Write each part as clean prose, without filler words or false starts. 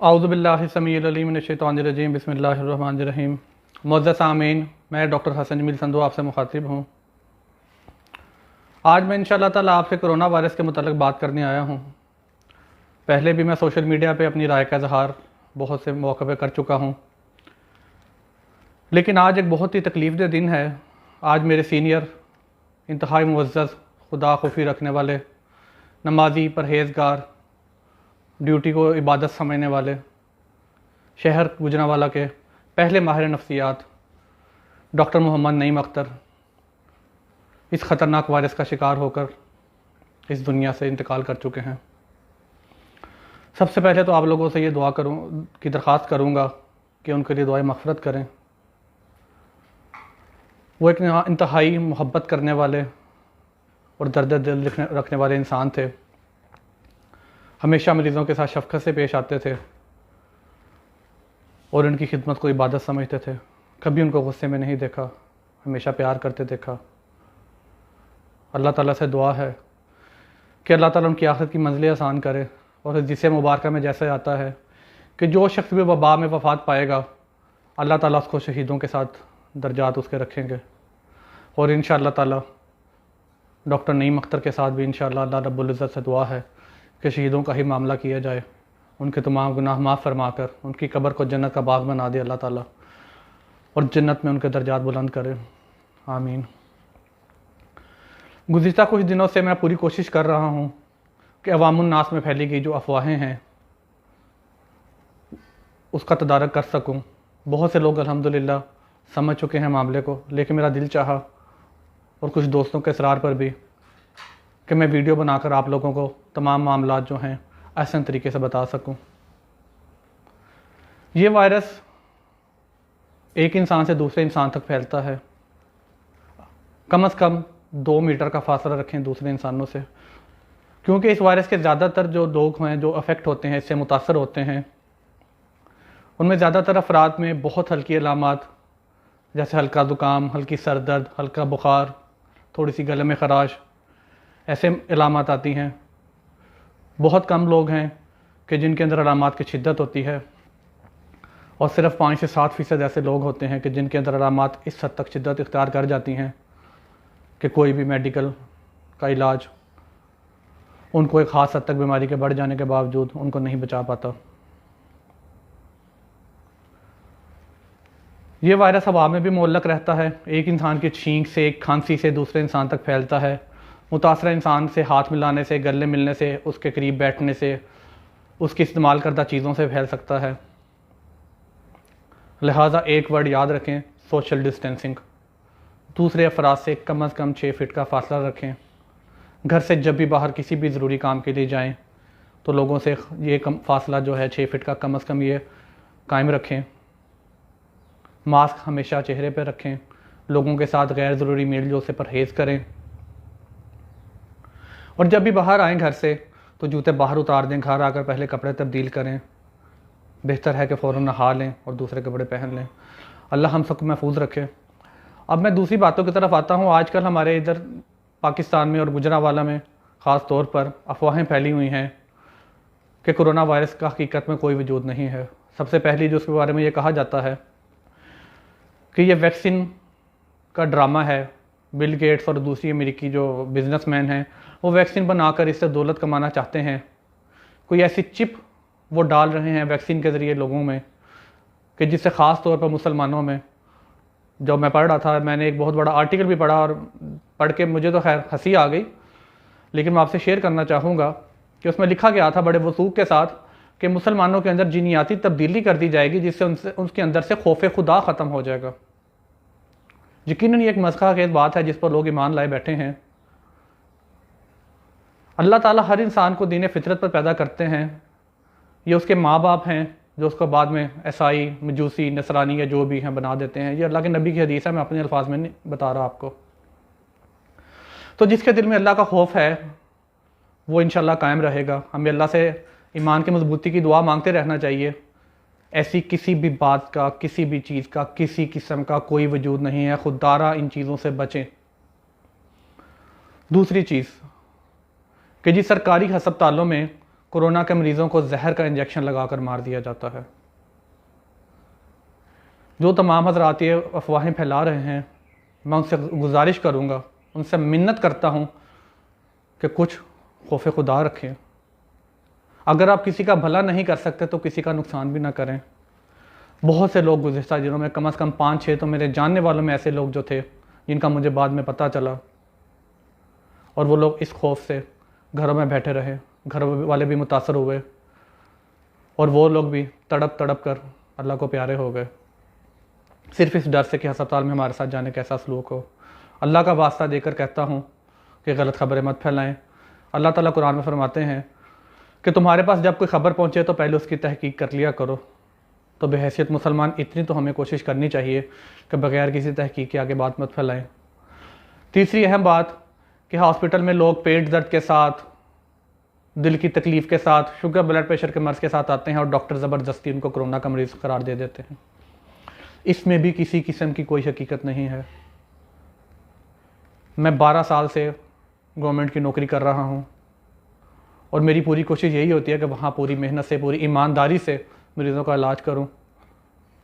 आऊज़ुबिल्लाहि समीउल अलीम मिनश शैतानिर रजीम बिस्मिल्लाहिर रहमानिर रहीम। मुअज़्ज़ज़ सामीन, मैं डॉक्टर हसन जमील संधू आपसे मुखातिब हूँ। आज मैं इंशाअल्लाह ताला आपसे कोरोना वायरस के मुतालिक बात करने आया हूँ। पहले भी मैं सोशल मीडिया पे अपनी राय का इज़हार बहुत से मौक़े पे कर चुका हूँ, लेकिन आज एक बहुत ही तकलीफ़देह दिन है। आज मेरे सीनियर, इंतहाई मुअज़्ज़ज़, खुदा खुफ़ी रखने वाले, नमाजी, परहेज़गार, ड्यूटी को इबादत समझने वाले, शहर गुजरांवाला के पहले माहिर नफ्सियात डॉक्टर मोहम्मद नईम अख्तर इस ख़तरनाक वायरस का शिकार होकर इस दुनिया से इंतकाल कर चुके हैं। सबसे पहले तो आप लोगों से ये दुआ की दरख्वास्त करूँगा कि उनके लिए दुआए मग़फ़िरत करें। वो एक इंतहाई मोहब्बत करने वाले और दर्द दिल रखने वाले इंसान थे। हमेशा मरीज़ों के साथ शफ़क़त से पेश आते थे और उनकी खिदमत को इबादत समझते थे। कभी उनको गुस्से में नहीं देखा, हमेशा प्यार करते देखा। अल्लाह ताला से दुआ है कि अल्लाह ताला उनकी आखिरत की मंज़िलें आसान करे। और हदीस मुबारक में जैसे आता है कि जो शख्स भी वबा में वफ़ात पाएगा, अल्लाह ताला उसको शहीदों के साथ दर्जात उसके रखेंगे। और इंशाअल्लाह ताला डॉक्टर नईम अख्तर के साथ भी इंशाअल्लाह अल्लाह रब्बुल इज़्ज़त से दुआ है कि शहीदों का ही मामला किया जाए, उनके तमाम गुनाह माफ़ फरमाकर उनकी कब्र को जन्नत का बाग बना दे अल्लाह ताला, और जन्नत में उनके दर्जात बुलंद करे, आमीन। गुज़िश्ता कुछ दिनों से मैं पूरी कोशिश कर रहा हूँ कि अवामुन्नास में फैली गई जो अफवाहें हैं उसका तदारक कर सकूँ। बहुत से लोग अल्हम्दुलिल्लाह समझ चुके हैं मामले को, लेकिन मेरा दिल चाहा और कुछ दोस्तों के इसरार पर भी कि मैं वीडियो बनाकर आप लोगों को तमाम मामलात जो हैं आसान तरीके से बता सकूं। ये वायरस एक इंसान से दूसरे इंसान तक फैलता है। कम से कम 2 मीटर का फासला रखें दूसरे इंसानों से, क्योंकि इस वायरस के ज़्यादातर जो लोग हैं जो अफेक्ट होते हैं, इससे मुतासर होते हैं, उनमें ज़्यादातर अफराद में बहुत हल्की अलामात जैसे हल्का ज़ुकाम, हल्की सर दर्द, हल्का बुखार, थोड़ी सी गले में खराश, ऐसे अलामात आती हैं। बहुत कम लोग हैं कि जिनके अंदर अलामात की शिद्दत होती है, और सिर्फ 5 से 7% ऐसे लोग होते हैं कि जिनके अंदर अलामात इस हद तक शिद्दत इख्तियार कर जाती हैं कि कोई भी मेडिकल का इलाज उनको एक ख़ास हद तक बीमारी के बढ़ जाने के बावजूद उनको नहीं बचा पाता। ये वायरस हवा में भी मुअल्लक़ रहता है। एक इंसान की छींक से, एक खांसी से दूसरे इंसान तक फैलता है। मुतासरा इंसान से हाथ मिलाने से, गले मिलने से, उसके करीब बैठने से, उसकी इस्तेमाल करदा चीज़ों से फैल सकता है। लिहाजा एक वर्ड याद रखें, सोशल डिस्टेंसिंग। दूसरे अफराद से कम 6 फीट का फासला रखें। घर से जब भी बाहर किसी भी ज़रूरी काम के लिए जाएं तो लोगों से ये फासला जो है 6 फीट का कम से कम ये कायम रखें। मास्क हमेशा चेहरे पर रखें। लोगों के साथ गैर ज़रूरी मेल जोल से परहेज़ करें। और जब भी बाहर आएँ घर से तो जूते बाहर उतार दें। घर आकर पहले कपड़े तब्दील करें। बेहतर है कि फ़ौरन नहा लें और दूसरे कपड़े पहन लें। अल्लाह हम सबको महफूज रखे। अब मैं दूसरी बातों की तरफ आता हूँ। आजकल हमारे इधर पाकिस्तान में और गुजरांवाला में ख़ास तौर पर अफवाहें फैली हुई हैं कि कोरोना वायरस का हकीकत में कोई वजूद नहीं है। सबसे पहली जो उसके बारे में ये कहा जाता है कि ये वैक्सीन का ड्रामा है। बिल गेट्स और दूसरी अमेरिकी जो बिजनेसमैन हैं वो वैक्सीन बनाकर इससे दौलत कमाना चाहते हैं। कोई ऐसी चिप वो डाल रहे हैं वैक्सीन के ज़रिए लोगों में कि जिससे ख़ास तौर पर मुसलमानों में, जब मैं पढ़ रहा था मैंने एक बहुत बड़ा आर्टिकल भी पढ़ा और पढ़ के मुझे तो खैर हंसी आ गई, लेकिन मैं आपसे शेयर करना चाहूँगा कि उसमें लिखा गया था बड़े वसूख के साथ कि मुसलमानों के अंदर जीनियाती तब्दीली कर दी जाएगी जिससे उनके अंदर से खौफ खुदा ख़त्म हो जाएगा। यकीनन ये एक मज़ाक़ की बात है जिस पर लोग ईमान लाए बैठे हैं। अल्लाह ताला हर इंसान को दीन फितरत पर पैदा करते हैं। ये उसके माँ बाप हैं जो उसको बाद में ईसाई, मजूसी, नसरानी या जो भी हैं बना देते हैं। ये अल्लाह के नबी की हदीस है, मैं अपने अल्फाज में नहीं बता रहा आपको। तो जिसके दिल में अल्लाह का खौफ है वो इंशाअल्लाह कायम रहेगा। हमें अल्लाह से ईमान की मजबूती की दुआ मांगते रहना चाहिए। ऐसी किसी भी बात का, किसी भी चीज़ का, किसी किस्म का कोई वजूद नहीं है। खुदारा इन चीज़ों से बचें। दूसरी चीज़ कि जी सरकारी हस्पतालों में कोरोना के मरीज़ों को जहर का इंजेक्शन लगाकर मार दिया जाता है। जो तमाम हज़रात ये अफवाहें फैला रहे हैं, मैं उनसे गुजारिश करूँगा, उनसे मिन्नत करता हूँ कि कुछ खौफ खुदा रखें। अगर आप किसी का भला नहीं कर सकते तो किसी का नुकसान भी ना करें। बहुत से लोग गुज़िश्ता दिनों में, कम से कम 5-6 तो मेरे जानने वालों में ऐसे लोग जो थे जिनका मुझे बाद में पता चला, और वो लोग इस खौफ से घरों में बैठे रहे, घर वाले भी मुतासर हुए और वो लोग भी तड़प तड़प कर अल्लाह को प्यारे हो गए, सिर्फ इस डर से कि अस्पताल में हमारे साथ जाने कैसा सलूक हो। अल्लाह का वास्ता देकर कहता हूँ कि गलत खबरें मत फैलाएं। अल्लाह ताला कुरान में फरमाते हैं कि तुम्हारे पास जब कोई ख़बर पहुँचे तो पहले उसकी तहकीक कर लिया करो। तो बहैसियत मुसलमान इतनी तो हमें कोशिश करनी चाहिए कि बग़ैर किसी तहकीक के आगे बात मत फैलाएं। तीसरी अहम बात कि हॉस्पिटल में लोग पेट दर्द के साथ, दिल की तकलीफ़ के साथ, शुगर ब्लड प्रेशर के मर्ज़ के साथ आते हैं और डॉक्टर ज़बरदस्ती उनको कोरोना का मरीज़ करार दे देते हैं। इसमें भी किसी किस्म की कोई हकीकत नहीं है। मैं 12 साल से गवर्नमेंट की नौकरी कर रहा हूँ और मेरी पूरी कोशिश यही होती है कि वहाँ पूरी मेहनत से, पूरी ईमानदारी से मरीज़ों का इलाज करूँ।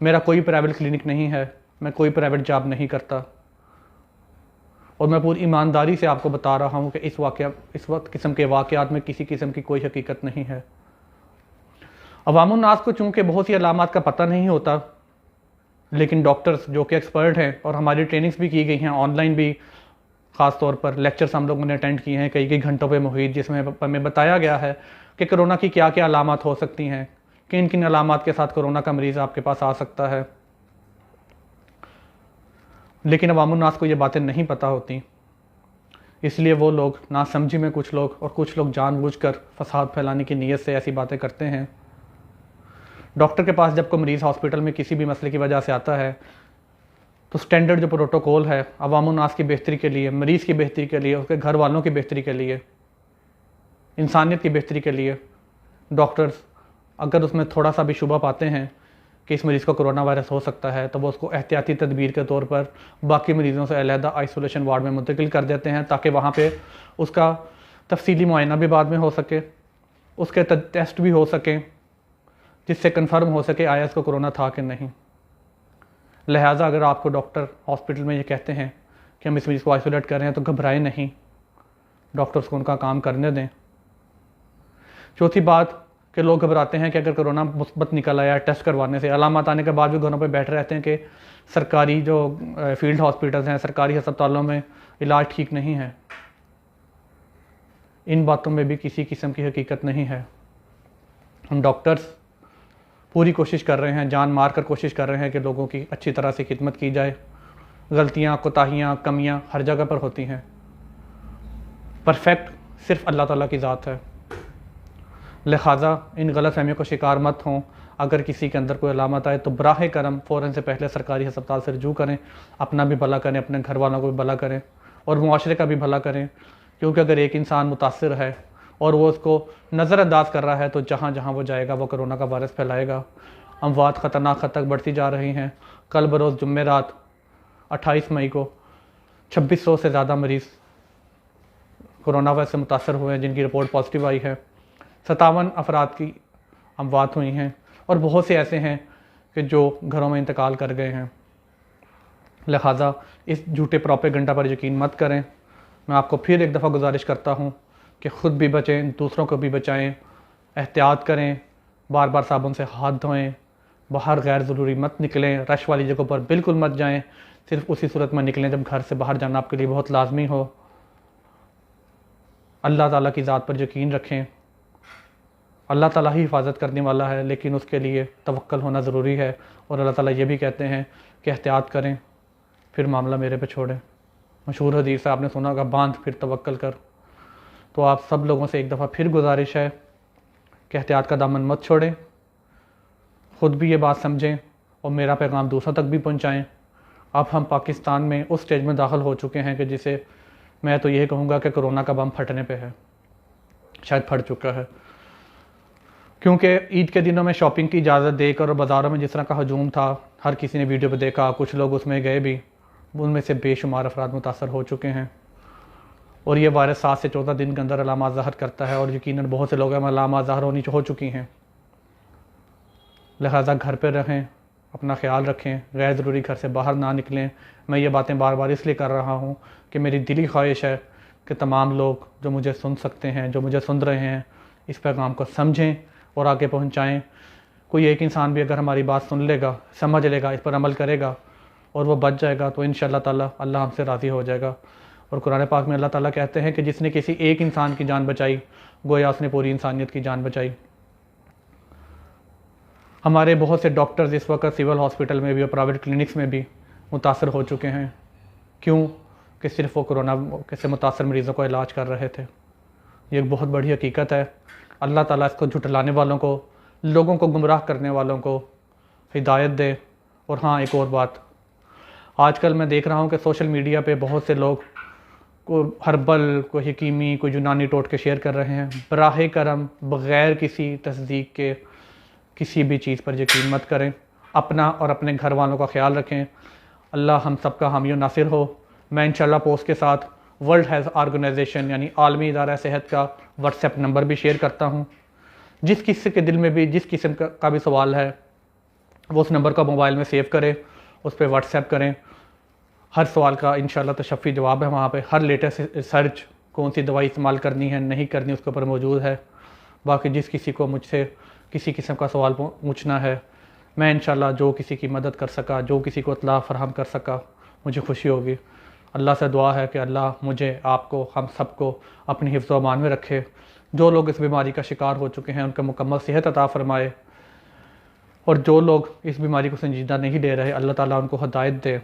मेरा कोई प्राइवेट क्लिनिक नहीं है, मैं कोई प्राइवेट जॉब नहीं करता, और मैं पूरी ईमानदारी से आपको बता रहा हूँ कि इस वक्त किस्म के वाक़यात में किसी किस्म की कोई हकीकत नहीं है। अवामुन्नास को चूँकि बहुत सी अलामात का पता नहीं होता, लेकिन डॉक्टर्स जो कि एक्सपर्ट हैं, और हमारी ट्रेनिंग्स भी की गई हैं ऑनलाइन भी, ख़ास तौर पर लेक्चर्स हम लोगों ने अटेंड किए हैं कई घंटों पे मुहित, जिसमें हमें बताया गया है कि कोरोना की क्या क्या अलामात हो सकती हैं, किन किन अलामात के साथ कोरोना का मरीज़ आपके पास आ सकता है। लेकिन अवामुन्नास को ये बातें नहीं पता होती, इसलिए वो लोग नासमझी में कुछ लोग, और कुछ लोग जानबूझकर फसाद फैलाने की नीयत से ऐसी बातें करते हैं। डॉक्टर के पास जब कोई मरीज़ हॉस्पिटल में किसी भी मसले की वजह से आता है तो स्टैंडर्ड जो प्रोटोकॉल है अवामुन्नास की बेहतरी के लिए, मरीज़ की बेहतरी के लिए, उसके घर वालों की बेहतरी के लिए, इंसानियत की बेहतरी के लिए, डॉक्टर्स अगर उसमें थोड़ा सा भी शुबा पाते हैं कि इस मरीज़ को कोरोना वायरस हो सकता है तो वो उसको एहतियाती तदबीर के तौर पर बाकी मरीज़ों से अलहदा आइसोलेशन वार्ड में मुंतकिल कर देते हैं, ताकि वहाँ पे उसका तफसीली मुआयना भी बाद में हो सके, उसके टेस्ट भी हो सकें, जिससे कन्फर्म हो सके आया इसको कोरोना था कि नहीं। लिहाजा अगर आपको डॉक्टर हॉस्पिटल में ये कहते हैं कि हम इस मरीज़ को आइसोलेट कर रहे हैं तो घबराएं नहीं, डॉक्टर्स को उनका काम करने दें। चौथी बात कि लोग घबराते हैं कि अगर कोरोना मुस्बत निकल आया टेस्ट करवाने से, अलामत आने के बाद भी घरों पे बैठे रहते हैं कि सरकारी जो फील्ड हॉस्पिटल्स हैं, सरकारी अस्पतालों में इलाज ठीक नहीं है। इन बातों में भी किसी किस्म की हकीकत नहीं है। हम डॉक्टर्स पूरी कोशिश कर रहे हैं, जान मार कर कोशिश कर रहे हैं कि लोगों की अच्छी तरह से खिदमत की जाए। गलतियाँ, कोताहियाँ, कमियाँ हर जगह पर होती हैं, परफेक्ट सिर्फ अल्लाह ताला की ज़ात है। लिहाजा इन गलत फहमियों को शिकार मत हों। अगर किसी के अंदर कोई अलामत आए तो बराह करम फ़ौरन से पहले सरकारी अस्पताल से रजू करें, अपना भी भला करें, अपने घर वालों को भी भला करें और मुआशरे का भी भला करें। क्योंकि अगर एक इंसान मुतासिर है और वो उसको नज़रअंदाज कर रहा है तो जहाँ जहाँ वो जाएगा वो कोरोना का वायरस फैलाएगा। अमवात ख़तरनाक हद तक बढ़ती जा रही हैं। कल बरोज़ जुम्मे रात 28 मई को 2600 से ज़्यादा मरीज़ कोरोना वायरस से मुतासर हुए हैं, जिनकी रिपोर्ट पॉजिटिव आई है। 57 अफराद की अमवात हुई हैं और बहुत से ऐसे हैं कि जो घरों में इंतकाल कर गए हैं। लिहाजा इस झूठे प्रोपेगेंडा पर यकीन मत करें। मैं आपको फिर एक दफ़ा गुजारिश करता हूँ कि ख़ुद भी बचें, दूसरों को भी बचाएं, एहतियात करें, बार बार साबुन से हाथ धोएं, बाहर गैर ज़रूरी मत निकलें, रश वाली जगहों पर बिल्कुल मत जाएं। सिर्फ उसी सूरत में निकलें जब घर से बाहर जाना आपके लिए बहुत लाजमी हो। अल्लाह ताला की ज़ात पर यकीन रखें। अल्लाह ताला ही हिफाजत करने वाला है, लेकिन उसके लिए तवक्कल होना ज़रूरी है। और अल्लाह ताला ये भी कहते हैं कि एहतियात करें फिर मामला मेरे पे छोड़ें। मशहूर हदीस है, आपने सुना होगा, बांध फिर तवक्कल कर। तो आप सब लोगों से एक दफ़ा फिर गुजारिश है कि एहतियात का दामन मत छोड़ें, ख़ुद भी ये बात समझें और मेरा पैगाम दूसरों तक भी पहुँचाएँ। अब हम पाकिस्तान में उस स्टेज में दाखिल हो चुके हैं कि जिसे मैं तो यही कहूँगा कि कोरोना का बम फटने पे है, शायद फट चुका है। क्योंकि ईद के दिनों में शॉपिंग की इजाज़त देकर और बाज़ारों में जिस तरह का हजूम था, हर किसी ने वीडियो पर देखा, कुछ लोग उसमें गए भी, उनमें से बेशुमार अफराद मुतासर हो चुके हैं। और ये वायरस 7 से 14 दिन के अंदर अलामात ज़ाहिर करता है, और यकीनन बहुत से लोग हैं अलामात ज़ाहिर होनी हो चुकी हैं। लिहाजा घर पर रहें, अपना ख्याल रखें, गैर ज़रूरी घर से बाहर ना निकलें। मैं ये बातें बार बार इसलिए कर रहा हूँ कि मेरी दिली ख्वाहिश है कि तमाम लोग जो मुझे सुन सकते हैं, जो मुझे सुन रहे हैं, इस पैगाम को समझें और आगे पहुँचाएँ। कोई एक इंसान भी अगर हमारी बात सुन लेगा, समझ लेगा, इस पर अमल करेगा और वो बच जाएगा, तो इंशाअल्लाह ताला अल्लाह हमसे राज़ी हो जाएगा। और कुरान पाक में अल्लाह ताला कहते हैं कि जिसने किसी एक इंसान की जान बचाई, गोया उसने पूरी इंसानियत की जान बचाई। हमारे बहुत से डॉक्टर्स इस वक्त सिविल हॉस्पिटल में भी और प्राइवेट क्लिनिक्स में भी मुतासर हो चुके हैं। क्यों? कि सिर्फ वो कोरोना से मुतासर मरीज़ों को इलाज कर रहे थे। ये एक बहुत बड़ी हकीकत है। अल्लाह ताला इसको झुटलाने वालों को, लोगों को गुमराह करने वालों को हिदायत दे। और हाँ, एक और बात, आजकल मैं देख रहा हूँ कि सोशल मीडिया पे बहुत से लोग को हर्बल, कोई हकीमी, कोई यूनानी टोटके शेयर कर रहे हैं। बराहे करम बग़ैर किसी तस्दीक के किसी भी चीज़ पर यकीन मत करें। अपना और अपने घर वालों का ख्याल रखें। अल्लाह हम सब का हामी नासिर हो। मैं इंशाल्लाह पोस्ट के साथ वर्ल्ड हेल्थ ऑर्गेनाइजेशन यानी आलमी इदारा सेहत का व्हाट्सएप नंबर भी शेयर करता हूँ। जिस किसी के दिल में भी जिस किस्म का भी सवाल है, वो उस नंबर का मोबाइल में सेव करें, उस पर व्हाट्सएप करें। हर सवाल का इंशाल्लाह तशफ़ी जवाब है वहाँ पे। हर लेटेस्ट रिसर्च, कौन सी दवाई इस्तेमाल करनी है नहीं करनी, उसके ऊपर मौजूद है। बाकी जिस किसी को मुझसे किसी किस्म का सवाल पूछना है, मैं इंशाल्लाह जो किसी की मदद कर सका, जो किसी को इत्तला फराहम कर सका, मुझे खुशी होगी। अल्लाह से दुआ है कि अल्लाह मुझे, आपको, हम सबको अपनी हिफ्ज़ व अमान में रखे। जो लोग इस बीमारी का शिकार हो चुके हैं उनका मुकम्मल सेहत अता फ़रमाए, और जो लोग इस बीमारी को संजीदा नहीं ले रहे, अल्लाह ताला उनको हिदायत दे।